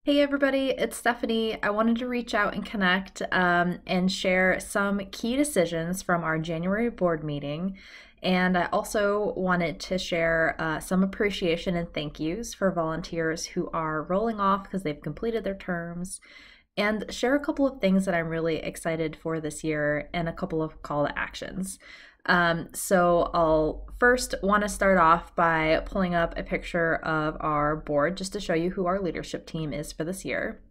Hey everybody, it's Stephanie. I wanted to reach out and connect and share some key decisions from our January board meeting. And I also wanted to share some appreciation and thank yous for volunteers who are rolling off because they've completed their terms, and share a couple of things that I'm really excited for this year and a couple of call to actions. So I'll first want to start off by pulling up a picture of our board just to show you who our leadership team is for this year.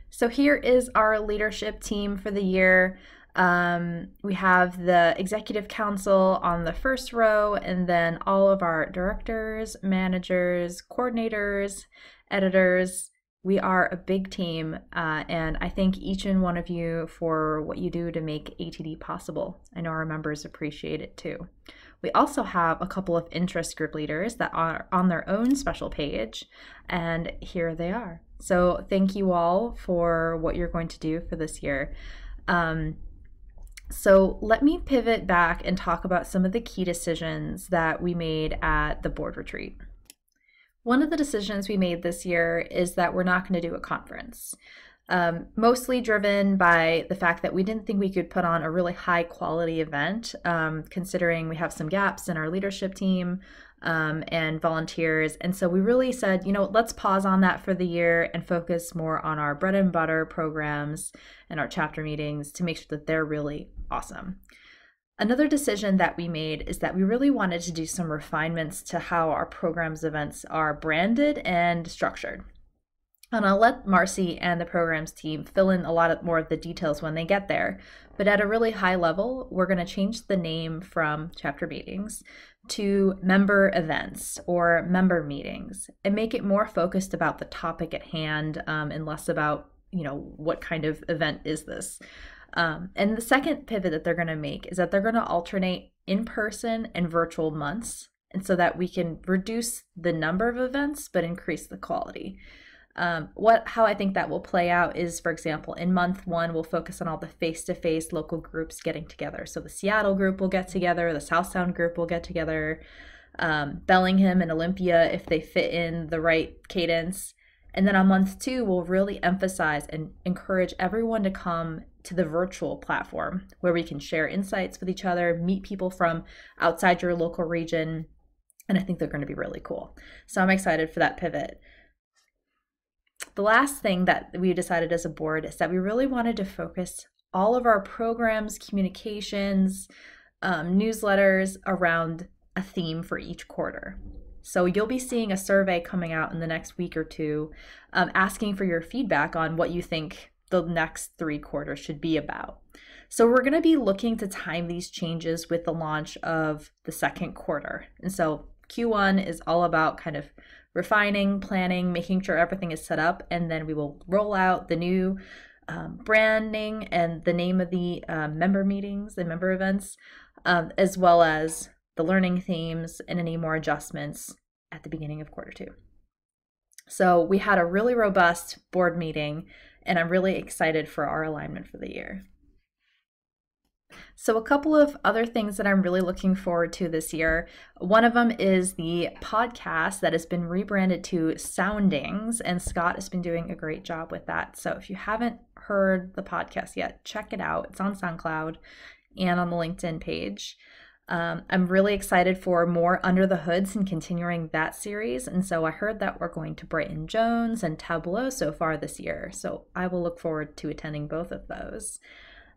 So here is our leadership team for the year. We have the executive council on the first row, and then all of our directors, managers, coordinators, editors. We are a big team, and I thank each and one of you for what you do to make ATD possible. I know our members appreciate it too. We also have a couple of interest group leaders that are on their own special page, and here they are. So thank you all for what you're going to do for this year. So let me pivot back and talk about some of the key decisions that we made at the board retreat. One of the decisions we made this year is that we're not going to do a conference, mostly driven by the fact that we didn't think we could put on a really high quality event, considering we have some gaps in our leadership team and volunteers. And so we really said, let's pause on that for the year and focus more on our bread and butter programs and our chapter meetings to make sure that they're really awesome. Another decision that we made is that we really wanted to do some refinements to how our programs events are branded and structured. And I'll let Marcy and the programs team fill in a lot more of the details when they get there. But at a really high level, we're going to change the name from chapter meetings to member events or member meetings and make it more focused about the topic at hand and less about, what kind of event is this. And the second pivot that they're going to make is that they're going to alternate in-person and virtual months, and so that we can reduce the number of events but increase the quality. How I think that will play out is, for example, in month one, we'll focus on all the face-to-face local groups getting together. So the Seattle group will get together, the South Sound group will get together, Bellingham and Olympia if they fit in the right cadence. And then on month two, we'll really emphasize and encourage everyone to come to the virtual platform where we can share insights with each other, meet people from outside your local region, and I think they're going to be really cool. So I'm excited for that pivot. The last thing that we decided as a board is that we really wanted to focus all of our programs, communications, newsletters around a theme for each quarter. So you'll be seeing a survey coming out in the next week or two asking for your feedback on what you think the next 3 quarters should be about. So we're going to be looking to time these changes with the launch of the second quarter. And so Q1 is all about kind of refining, planning, making sure everything is set up, and then we will roll out the new branding and the name of the member meetings and member events, as well as the learning themes and any more adjustments at the beginning of quarter 2. So we had a really robust board meeting, and I'm really excited for our alignment for the year. So a couple of other things that I'm really looking forward to this year. One of them is the podcast that has been rebranded to Soundings, and Scott has been doing a great job with that. So if you haven't heard the podcast yet, check it out. It's on SoundCloud and on the LinkedIn page. I'm really excited for more Under the Hoods and continuing that series. And so I heard that we're going to Brighton Jones and Tableau so far this year. So I will look forward to attending both of those.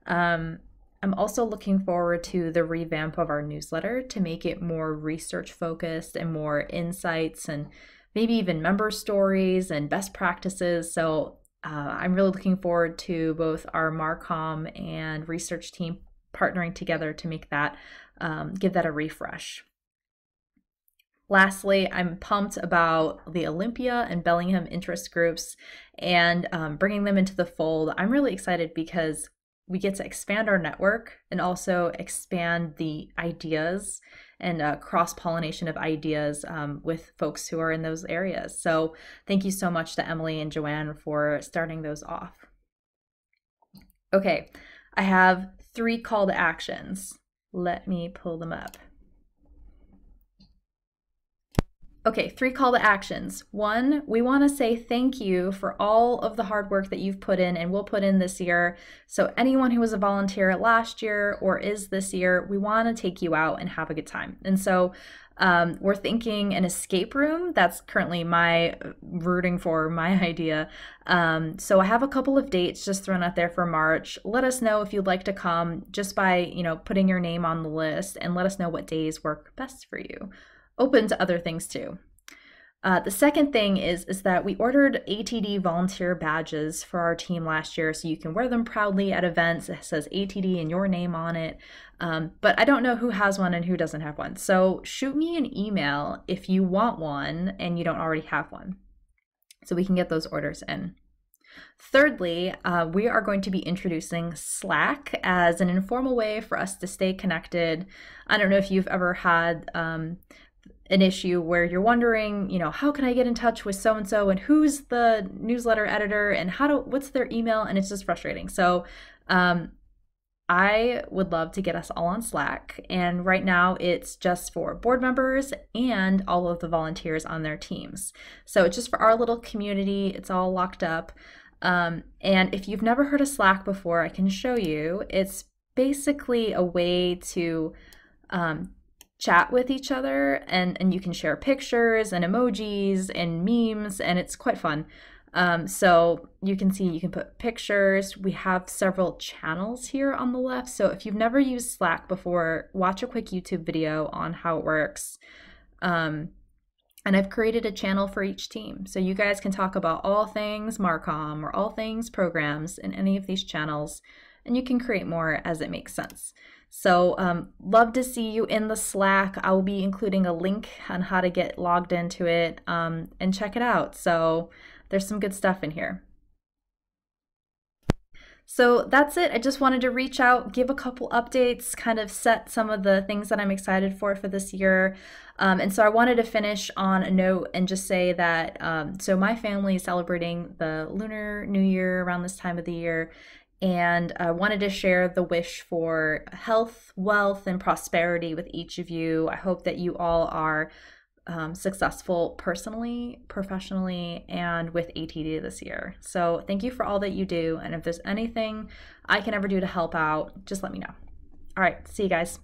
I'm also looking forward to the revamp of our newsletter to make it more research focused and more insights and maybe even member stories and best practices. So I'm really looking forward to both our Marcom and research team partnering together to make that, give that a refresh. Lastly, I'm pumped about the Olympia and Bellingham interest groups and bringing them into the fold. I'm really excited because we get to expand our network and also expand the ideas and cross-pollination of ideas with folks who are in those areas. So thank you so much to Emily and Joanne for starting those off. Okay, I have 3 call to actions. Let me pull them up. Okay, 3 call to actions. 1, we want to say thank you for all of the hard work that you've put in and will put in this year. So anyone who was a volunteer last year or is this year, we want to take you out and have a good time. And so we're thinking an escape room. That's currently my rooting for my idea. So I have a couple of dates just thrown out there for March. Let us know if you'd like to come just by, putting your name on the list, and let us know what days work best for you. Open to other things too. The second thing is that we ordered ATD volunteer badges for our team last year, so you can wear them proudly at events. It says ATD and your name on it. But I don't know who has one and who doesn't have one. So shoot me an email if you want one and you don't already have one, so we can get those orders in. Thirdly, we are going to be introducing Slack as an informal way for us to stay connected. I don't know if you've ever had an issue where you're wondering, how can I get in touch with so-and-so, and who's the newsletter editor, and what's their email, and it's just frustrating. So I would love to get us all on Slack, and right now it's just for board members and all of the volunteers on their teams. So it's just for our little community. It's all locked up. And if you've never heard of Slack before, I can show you. It's basically a way to chat with each other, and you can share pictures and emojis and memes, and it's quite fun. So you can see you can put pictures. We have several channels here on the left. So if you've never used Slack before, watch a quick YouTube video on how it works. And I've created a channel for each team. So you guys can talk about all things Marcom or all things programs in any of these channels, and you can create more as it makes sense. So love to see you in the Slack. I will be including a link on how to get logged into it, and check it out. So there's some good stuff in here. So that's it. I just wanted to reach out, give a couple updates, kind of set some of the things that I'm excited for this year. And so I wanted to finish on a note and just say that, so my family is celebrating the Lunar New Year around this time of the year. And I wanted to share the wish for health, wealth, and prosperity with each of you. I hope that you all are successful personally, professionally, and with ATD this year. So thank you for all that you do. And if there's anything I can ever do to help out, just let me know. All right, see you guys.